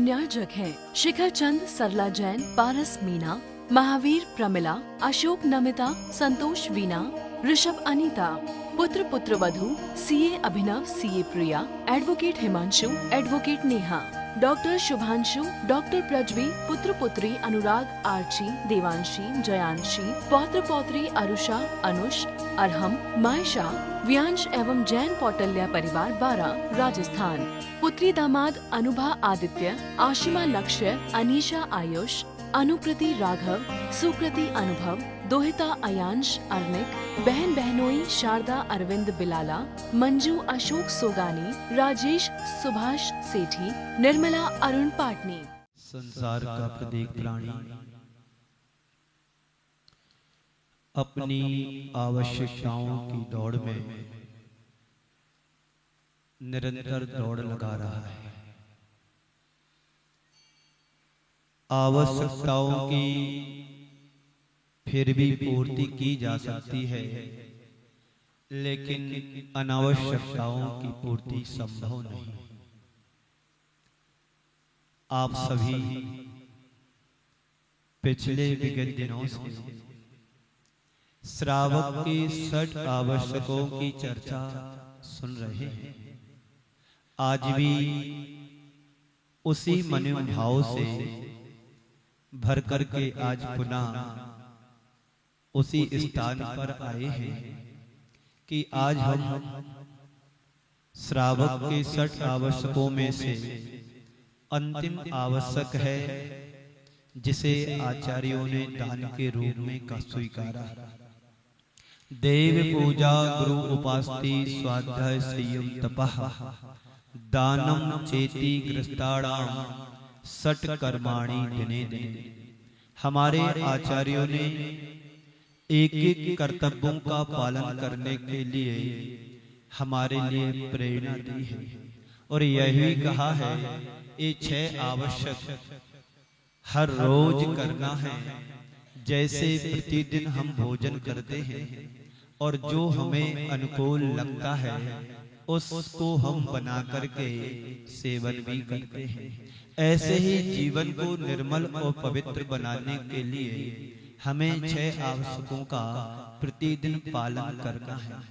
संन्याजक हैं शिखर चंद, सरला जैन, पारस मीना, महावीर प्रमिला, अशोक नमिता, संतोष वीना, ऋषभ अनीता। पुत्र पुत्रवधू CA Abhinav, CA Priya, advocate Himanshu, advocate Neha, doctor Shubhanshu, doctor Prajvi, पुत्र पुत्री अनुराग, आर्ची, देवांशी, जयांशी, पौत्र पौत्री अरुषा, अनुष, अरहम, मायशा, व्यांश एवं जैन पौटल्या परिवार 12 राजस्थान। पुत्री दामाद अनुभा आदित्य, आशिमा लक्ष्य, अनीशा आयुष, अनुकृति राघव, सुकृति अनुभव, दोहिता अयांश अर्निक, बहन बहनोई शारदा अरविंद बिलाला, मंजू अशोक सोगानी, राजेश सुभाष सेठी, निर्मला अरुण पाटनी। संसार का प्रत्येक प्राणी अपनी आवश्यकताओं की दौड़ में निरंतर दौड़ लगा रहा है। आवश्यकताओं की फिर भी पूर्ति की जा सकती है, लेकिन अनावश्यकताओं की पूर्ति संभव नहीं। आप सभी पिछले विगत दिनों से श्रावक के 6 आवश्यकों की चर्चा सुन रहे हैं। आज भी उसी मनोभाव से भर करके आज पुनः उसी स्थान पर आए हैं कि आज हम श्रावक के 6 आवश्यकों में से अंतिम आवश्यक है, जिसे आचार्यों ने दान के रूप में का स्वीकारा। देव पूजा, गुरु उपास्ति, स्वाध्याय, संयम, तपः, दानम चेति ग्रस्ताणाम, 6 कर्माणि दिने दिने। हमारे आचार्यों ने एक एक कर्तव्यों का पालन करने के लिए हमारे लिए प्रेरणा दी है और यही कहा है ये 6 आवश्यक हर रोज करना है। जैसे प्रतिदिन हम भोजन करते हैं और जो हमें अनुकूल लगता है उसको हम बना करके सेवन भी करते हैं, ऐसे ही जीवन को निर्मल और पवित्र बनाने के लिए हमें 6 आवश्यकों का प्रतिदिन पालन करना है।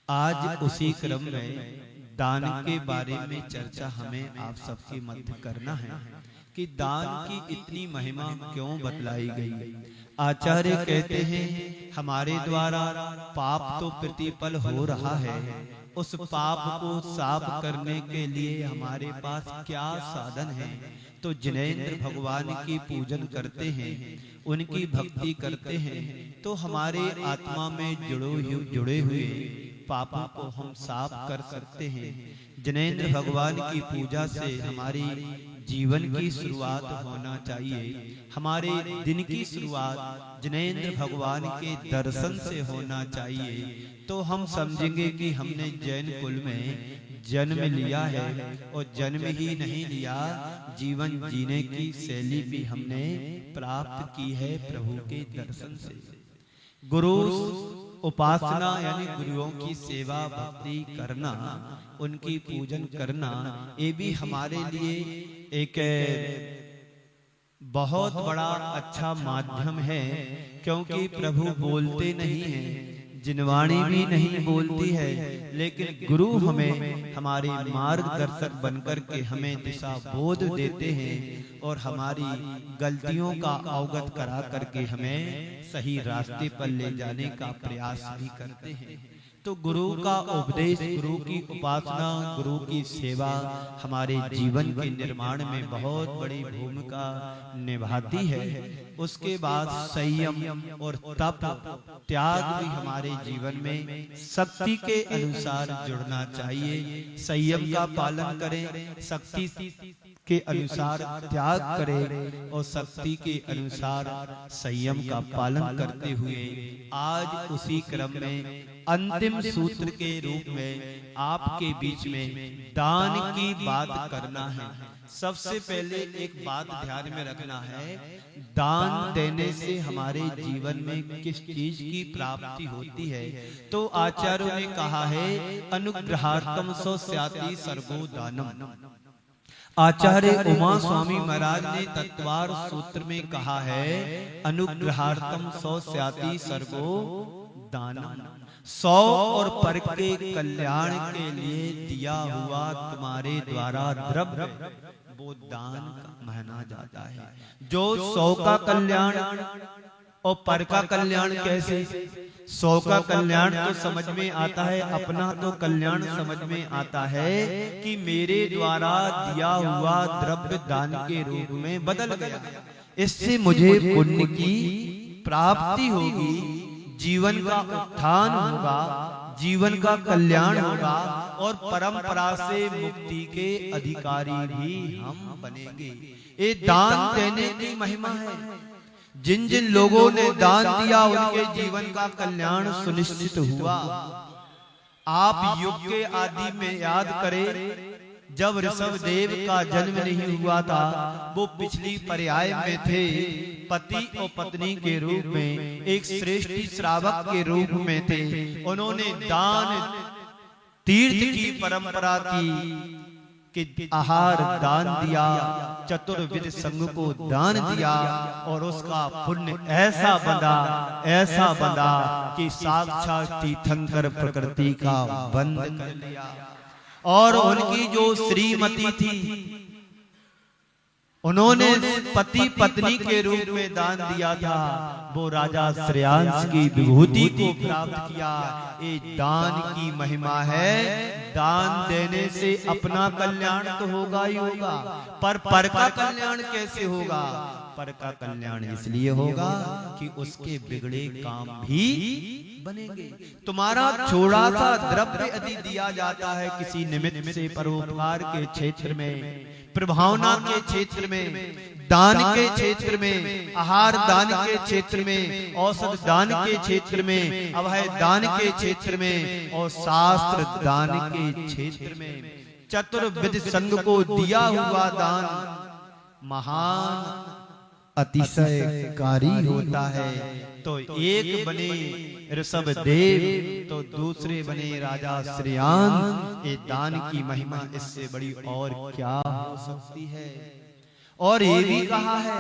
आज उसी क्रम में दान के बारे में चर्चा हमें आप सबके मध्य करना है कि दान की इतनी महिमा क्यों बतलाई गई। आचार्य कहते हैं हमारे द्वारा पाप तो प्रतिपल हो रहा है, उस पाप को साफ करने के लिए हमारे पास क्या साधन है। तो जिनेंद्र भगवान की पूजन करते हैं, उनकी भक्ति करते हैं, तो हमारे आत्मा में जुड़े हुए पापों को हम साफ कर सकते हैं। जिनेंद्र भगवान की पूजा से हमारी जीवन की शुरुआत होना चाहिए। हमारे दिन की शुरुआत जिनेंद्र भगवान के दर्शन से होना चाहिए। तो हम समझेंगे कि हमने जैन कुल में जन्म लिया है और जन्म ही नहीं लिया, जीवन जीने की शैली भी हमने प्राप्त की है प्रभु के दर्शन से। गुरु उपासना यानी गुरुओं की सेवा भक्ति करना, उनकी पूजन करना, ये भी हमारे लिए एक बहुत बड़ा अच्छा माध्यम है, क्योंकि प्रभु बोलते नहीं हैं, जिनवाणी भी नहीं बोलती है, लेकिन गुरु हमें हमारे मार्गदर्शक बनकर के हमें दिशा बोध देते हैं और हमारी गलतियों का अवगत करा करके हमें सही रास्ते पर ले जाने का प्रयास भी करते हैं। तो गुरु का उपदेश, गुरु की उपासना, गुरु की सेवा हमारे जीवन के निर्माण में बहुत बड़ी भूमिका निभाती है। उसके बाद संयम और तप, त्याग भी हमारे जीवन में शक्ति के अनुसार जुड़ना चाहिए। संयम का पालन करें, शक्ति के अनुसार त्याग करें और शक्ति के अनुसार संयम का पालन करते हुए आज उसी क्रम में अंतिम सूत्र के रूप में आपके बीच में दान की बात करना है। सबसे पहले एक बात ध्यान में रखना है, दान देने से हमारे जीवन में किस चीज की प्राप्ति होती है। तो आचार्यों ने कहा है अनुग्रहार्थम सो स्याति सर्वो दानम। आचार्य उमा स्वामी महाराज ने तत्वार सूत्र में कहा है, अनुग्रहार्थम सौ स्याति सर्वो दानम। सौ और पर के कल्याण के लिए दिया हुआ तुम्हारे द्वारा द्रव्य वो दान का माना जाता है। जो सौ का कल्याण और पर का कल्याण कैसे? सौ का कल्याण तो समझ में आता है, अपना तो कल्याण समझ में आता है कि मेरे द्वारा दिया हुआ द्रव्य दान के रूप में बदल गया, इससे मुझे पुण्य की प्राप्ति होगी, जीवन का उत्थान होगा, जीवन का कल्याण होगा और परंपरा से मुक्ति के अधिकारी भी हम बनेंगे। ये दान देने की महिमा है। जिन जिन लोगों ने दान दिया उनके जीवन का कल्याण सुनिश्चित हुआ। आप युग के आदि में याद करें, जब ऋषभ देव का जन्म नहीं हुआ था, वो पिछली पर्याय में थे, पति और पत्नी के रूप में, एक श्रेष्ठ श्रावक के रूप में थे। उन्होंने दान तीर्थ की परंपरा थी कि आहार दान दिया, चतुर्विध संघ को दान दिया और उसका पुण्य ऐसा बंधा कि साक्षात तीर्थंकर प्रकृति का बंध कर लिया। और उनकी जो श्रीमती थी, उन्होंने पति पत्नी के रूप में दान दिया था, वो राजा श्रेयांश की विभूति को प्राप्त किया। ये दान की महिमा है। दान देने से अपना कल्याण तो होगा ही होगा, पर का कल्याण कैसे होगा? पर का कल्याण इसलिए होगा कि उसके बिगड़े काम भी बनेंगे। तुम्हारा थोड़ा सा द्रव्य यदि दिया जाता है किसी निमित्त से, परोपकार के क्षेत्र में, प्रभावना के क्षेत्र में, दान के क्षेत्र में, आहार दान के क्षेत्र में, औषध दान के क्षेत्र में, अभय दान के क्षेत्र में और शास्त्र दान के क्षेत्र में, चतुर्विध संघ को दिया हुआ दान महान अतिशयकारी होता है। तो एक बने ऋषभ देव तो दूसरे बने राजा श्रेयांश। ये दान की महिमा इससे बड़ी और क्या हो सकती है? और ये भी कहा है,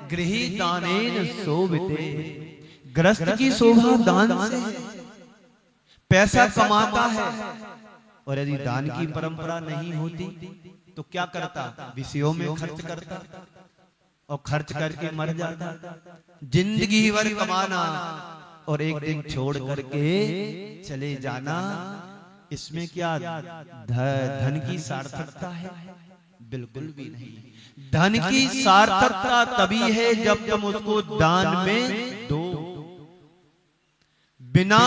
गृही दानेन शोभिते, ग्रस्त की शोभा दान से पैसा कमाता है। और यदि दान की परंपरा नहीं होती तो क्या करता? विषयों में खर्च करता और खर्च करके मर जाता। जिंदगी भर कमाना और एक दिन छोड़ करके चले जाना, इसमें क्या धन की सार्थकता है? बिल्कुल भी नहीं। धन की सार्थकता तभी है जब तुम उसको दान में दो। बिना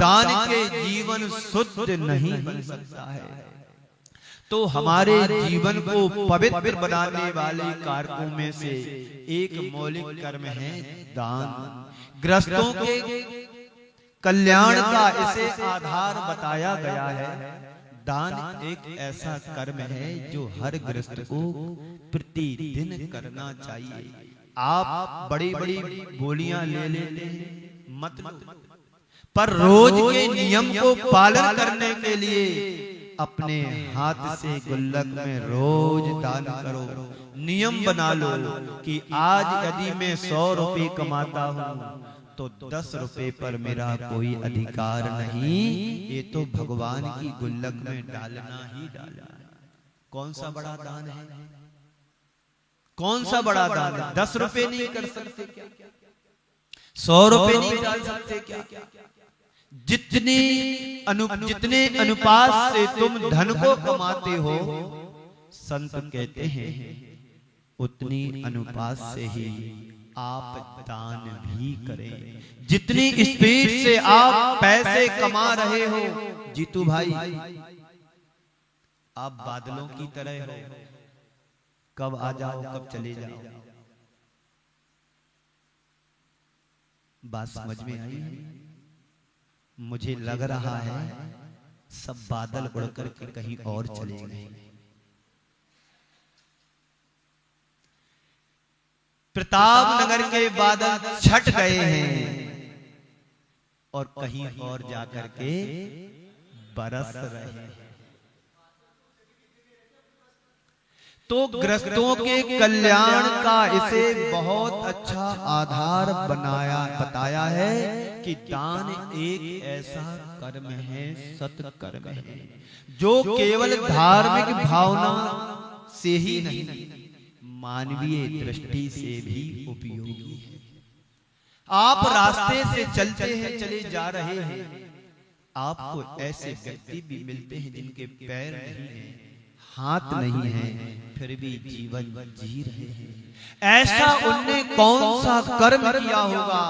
दान के जीवन शुद्ध नहीं बन सकता है। तो हमारे जीवन को पवित्र बनाने वाले कारकों में से एक मौलिक कर्म है दान। ग्रस्तों के कल्याण का इसे आधार बताया गया है। दान एक ऐसा कर्म है जो हर ग्रस्त को प्रतिदिन करना चाहिए। आप बड़ी बड़ी बोलियां ले लेते हैं, मत लो, पर रोज के नियम को पालन करने के लिए अपने हाथ से गुल्लक में रोज दान करो। नियम बना लो कि आज यदि मैं 100 रुपए कमाता हूँ तो 10 रुपए पर मेरा कोई अधिकार नहीं, ये तो भगवान की गुल्लक में डालना ही डालना है। कौन सा बड़ा दान है? कौन सा बड़ा दान है? 10 रुपए नहीं कर सकते क्या? 100 रुपए नहीं डाल सकते क्या? जितने अनुपात से तुम धन को कमाते हो, संत कहते हैं उतनी अनुपात से ही आप दान भी करें। जितनी स्पीड से आप पैसे कमा रहे हो, जीतू भाई, आप बादलों की तरह हो, कब आ जाओ कब चले जाओ। बात समझ में आई है? मुझे लग रहा है सब बादल उड़कर के कहीं और चले गए। प्रतापनगर के बादल छट गए हैं और कहीं और जाकर के बरस रहे हैं। तो ग्रस्तों के कल्याण का इसे बहुत अच्छा आधार बताया है कि दान एक ऐसा कर्म है, सत्कर्म है, जो केवल धार्मिक भावना से ही नहीं, मानवीय दृष्टि से भी उपयोगी है। आप रास्ते से चलते हैं, चले जा रहे हैं, आपको ऐसे व्यक्ति भी मिलते हैं जिनके पैर नहीं हैं, हाथ नहीं है, फिर भी जीवन जी रहे हैं। ऐसा उनने कौन सा कर्म किया होगा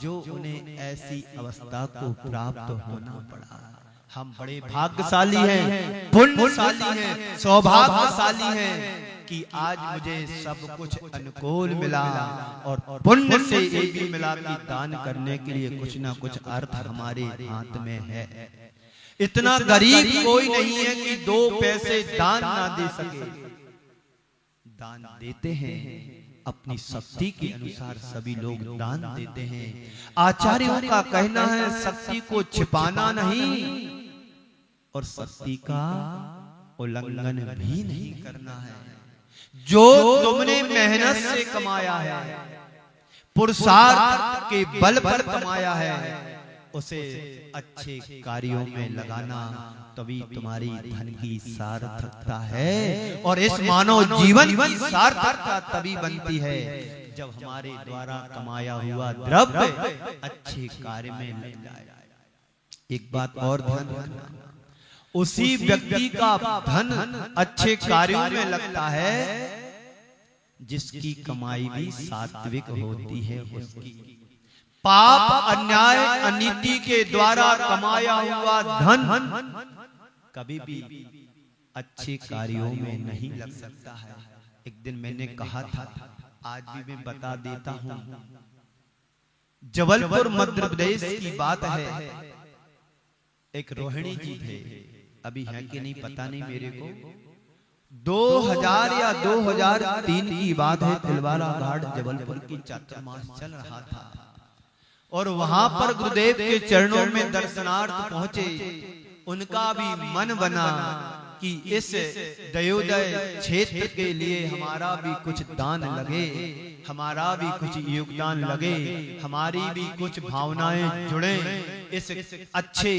जो उन्हें ऐसी अवस्था को प्राप्त होना पड़ा। हम बड़े भाग्यशाली हैं, पुण्यशाली हैं, सौभाग्यशाली हैं कि आज मुझे सब कुछ अनुकूल मिला और पुण्य से ये भी मिला कि दान करने के लिए कुछ ना कुछ अर्थ हमारे हाथ में है। इतना गरीब कोई नहीं है कि 2 पैसे दान ना दे सके। दान देते हैं, अपनी शक्ति के अनुसार सभी लोग दान देते हैं। आचार्यों का कहना है शक्ति को छिपाना नहीं और शक्ति का उल्लंघन भी नहीं करना है। जो तुमने मेहनत से कमाया है, पुरुषार्थ के बल पर कमाया है, उसे अच्छे कार्यों में लगाना, तभी तुम्हारी धन की सार्थकता है। और इस मानव जीवन की सार्थकता तभी बनती है जब हमारे द्वारा कमाया हुआ द्रव्य अच्छे कार्य में लग जाए। एक बात और ध्यान रखना, उसी व्यक्ति का धन अच्छे कार्यों में लगता है जिसकी कमाई भी सात्विक होती है। उसकी पाप, अन्याय, अनीति के द्वारा कमाया हुआ धन कभी भी अच्छे कार्यों में नहीं लग सकता है। एक दिन मैंने कहा था, आज भी मैं बता देता हूं, जबलपुर मध्य प्रदेश की बात है। एक रोहिणी जी थे, अभी है कि नहीं पता नहीं मेरे को, 2000 या 2003 की बात है। तिलवारा घाट जबलपुर की चातुर्मास चल रहा था और वहां पर गुरुदेव के चरणों में दर्शनार्थ पहुंचे। उनका भी मन बना कि इस दयोदय क्षेत्र के लिए हमारा भी कुछ दान लगे, हमारा भी कुछ योगदान लगे, हमारी भी कुछ भावनाएं जुड़े इस अच्छे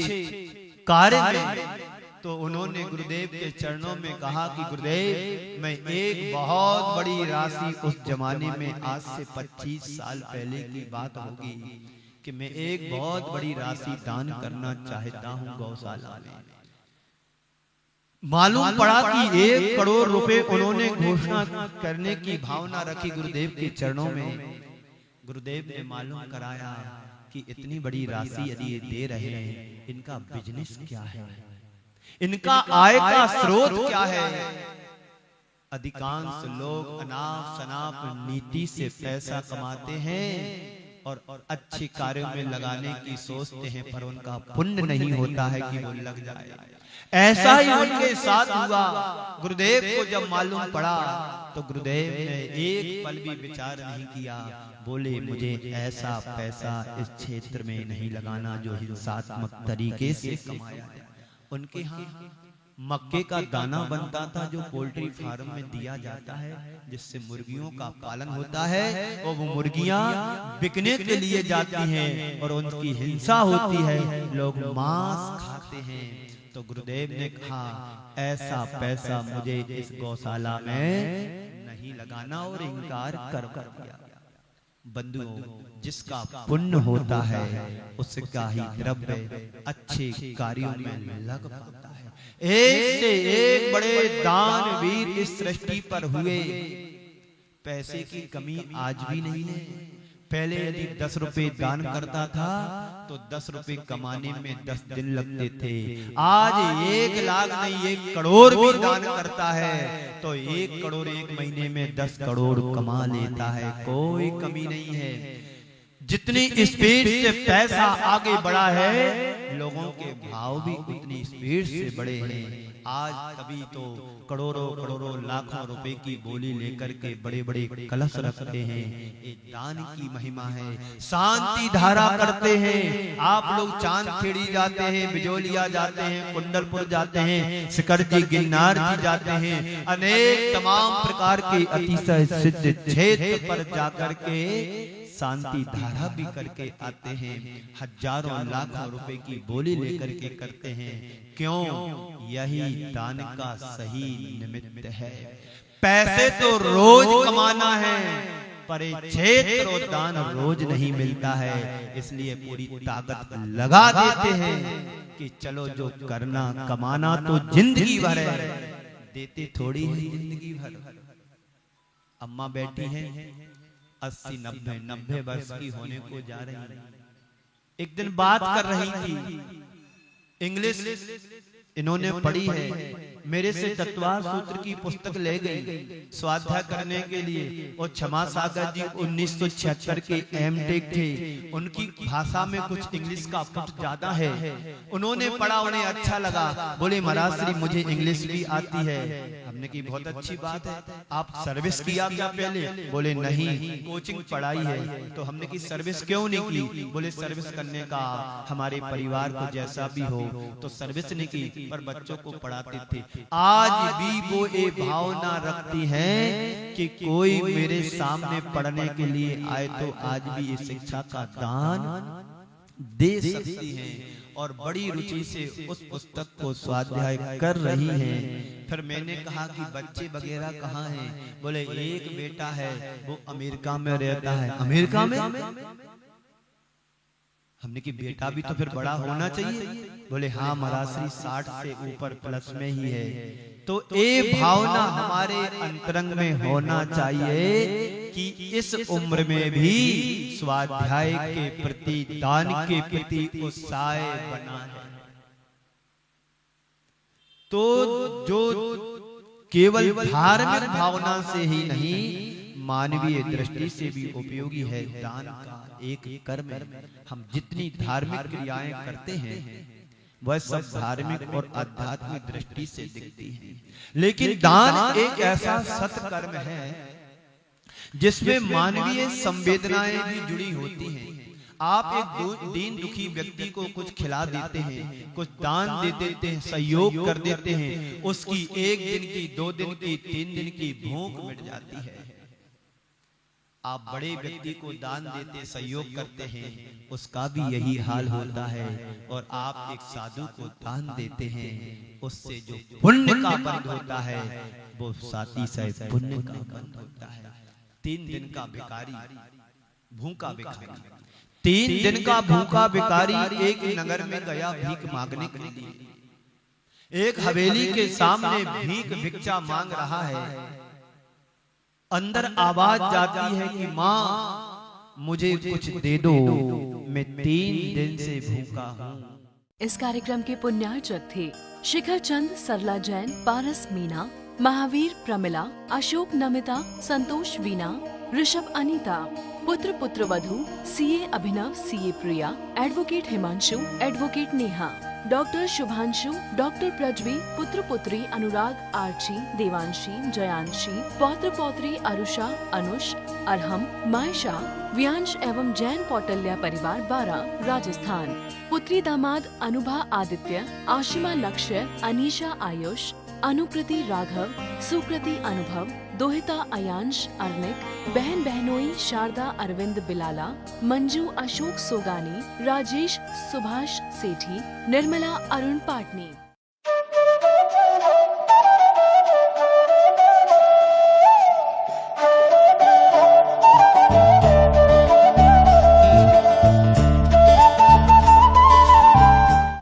कार्य में। तो उन्होंने गुरुदेव के चरणों में कहा कि गुरुदेव, मैं एक बहुत बड़ी राशि, उस जमाने में आज से 25 साल पहले की बात होगी, कि मैं एक बहुत बड़ी राशि दान करना चाहता हूं गौशाला में। मालूम पड़ा कि 1 करोड़ रुपए उन्होंने घोषणा करने की भावना रखी गुरुदेव के चरणों में। गुरुदेव ने मालूम कराया कि इतनी बड़ी राशि यदि ये दे रहे हैं, इनका बिजनेस क्या है, इनका आय का स्रोत क्या है। अधिकांश लोग अनाप शनाप नीति से पैसा कमाते हैं और अच्छे कार्यों में लगाने की सोचते हैं, पर उनका पुण्य नहीं होता है कि वो लग जाए। ऐसा ही उनके साथ हुआ। गुरुदेव को जब मालूम पड़ा तो गुरुदेव ने एक पल भी विचार नहीं किया। बोले, मुझे ऐसा पैसा इस क्षेत्र में नहीं लगाना जो हिंसात्मक तरीके से कमाया जाए। उनके यहाँ मक्के का दाना बनता था जो पोल्ट्री फार्म में दिया जाता है, जिससे मुर्गियों का पालन होता है और वो मुर्गियां बिकने के लिए जाती हैं और उनकी हिंसा होती है, लोग मांस खाते हैं। तो गुरुदेव ने कहा, ऐसा पैसा मुझे इस गौशाला में नहीं लगाना, और इनकार कर दिया। बंधुओं, जिसका पुण्य होता है उसका ही द्रव्य अच्छे कार्यों में लग पाता है। एक से एक बड़े दानवीर इस सृष्टि पर हुए। पैसे की कमी आज भी नहीं है। पहले यदि 10 रुपए दान करता था तो 10 रुपए कमाने में 10 दिन लगते थे। आज 1 लाख नहीं 1 करोड़ भी दान करता है तो 1 करोड़ 1 महीने में 10 करोड़ कमा लेता है। कोई कमी नहीं है। जितनी स्पीड से पैसा आगे बढ़ा है, लोगों के भाव भी उतनी स्पीड से बढ़े हैं। आज तभी तो करोड़ों करोड़ों लाखों रुपए की बोली लेकर के बड़े बड़े कलश रखते हैं। ये दान की महिमा है। शांति धारा करते हैं। आप लोग चांद खेड़ी जाते हैं, बिजोलिया जाते हैं, कुंडलपुर जाते हैं, सिकरजी गिरनार जी जाते हैं, अनेक तमाम प्रकार के अतिशय सिद्ध क्षेत्र पर जाकर के शांति धारा भी करके आते हैं। हजारों लाखों रुपए की बोली लेकर के करते हैं। क्यों? यही दान का सही निमित्त है। पैसे तो रोज कमाना है, पर क्षेत्र और दान रोज नहीं मिलता है। इसलिए पूरी ताकत लगा देते हैं कि चलो जो करना कमाना तो जिंदगी भर है, देते थोड़ी है जिंदगी भर। अम्मा बैठी हैं 80-90 वर्ष की होने को जा रही है। एक दिन बात कर रही थी, इंग्लिश इन्होंने पढ़ी है, मेरे से तत्वार सूत्र की पुस्तक ले गई स्वाध्याय करने के लिए। और क्षमा सागर जी 1976 के एमटेक थे। उनकी भाषा में कुछ इंग्लिश का पुट ज्यादा है। उन्होंने पढ़ा, उन्हें अच्छा लगा। बोले महाराज श्री मुझे इंग्लिश भी आती है। हमने की बहुत अच्छी बात है। आप सर्विस किया क्या पहले? बोले नहीं, कोचिंग पढ़ाई है। तो हमने की सर्विस क्यों नहीं की? बोले सर्विस करने का हमारे परिवार को जैसा भी हो तो सर्विस नहीं की, पर बच्चों को पढ़ाते थे। आज भी वो ये भावना रखती हैं कि कोई मेरे सामने पढ़ने के लिए आए तो आज भी ये शिक्षा का दान दे सकती हैं। और बड़ी रुचि से उस पुस्तक को स्वाध्याय कर रही हैं। फिर मैंने कहा कि बच्चे वगैरह कहाँ हैं? बोले एक बेटा है, वो अमेरिका में रहता है। अमेरिका में? हमने कि बेटा भी तो फिर बड़ा होना चाहिए। बोले हाँ महाराज श्री 60 से ऊपर प्लस में ही है। तो ये भावना हमारे अंतरंग में होना चाहिए कि इस उम्र में भी स्वाध्याय के प्रति, दान के प्रति उत्साह बना है। तो जो केवल धार्मिक भावना से ही नहीं, मानवीय दृष्टि से भी उपयोगी है दान का एक कर्म। हम जितनी धार्मिक क्रियाएं करते हैं वह सब धार्मिक और आध्यात्मिक दृष्टि से दिखती हैं, लेकिन दान एक ऐसा सत्कर्म है जिसमें मानवीय संवेदनाएं भी जुड़ी होती हैं। आप एक दीन दुखी व्यक्ति को कुछ खिला देते हैं, कुछ दान दे देते हैं, सहयोग कर देते हैं, उसकी 1 दिन की, 2 दिन की, 3 दिन की भूख मिट जाती है। आप बड़े व्यक्ति को दान देते, सहयोग करते हैं, उसका भी यही हाल होता है। और आप एक साधु को दान देते हैं, उससे जो पुण्य का बंध होता है वो साथी से पुण्य का बंध होता है। 3 दिन का भिखारी, भूखा भिखारी, 3 दिन का भूखा भिखारी एक नगर में गया भीख मांगने के लिए। एक हवेली के सामने भीख भिक्षा मांग रहा है। अंदर आवाज जाती है कि माँ मुझे कुछ दे दो, मैं 3 दिन से भूखा हूँ। इस कार्यक्रम के पुण्यार्चक थे शिखर चंद, सरला जैन, पारस मीना, महावीर प्रमिला, अशोक नमिता, संतोष वीना, ऋषभ अनीता, पुत्र पुत्रवधू CA Abhinav, CA Priya, advocate Himanshu, advocate Neha, doctor Shubhanshu, doctor Prajvi, पुत्र पुत्री अनुराग, आर्ची, देवांशी, जयांशी, पौत्र पौत्री अरुषा, अनुष, अरहम, मायशा, व्यांश एवं जैन कौटल्या परिवार 12 राजस्थान। पुत्री दामाद अनुभा आदित्य, आशिमा लक्ष्य, अनीशा आयुष, अनुकृति राघव, सुकृति अनुभव, दोहिता अयांश अर्निक, बहन बहनोई शारदा अरविंद बिलाला, मंजू अशोक सोगानी, राजेश सुभाष सेठी, निर्मला अरुण पाटनी।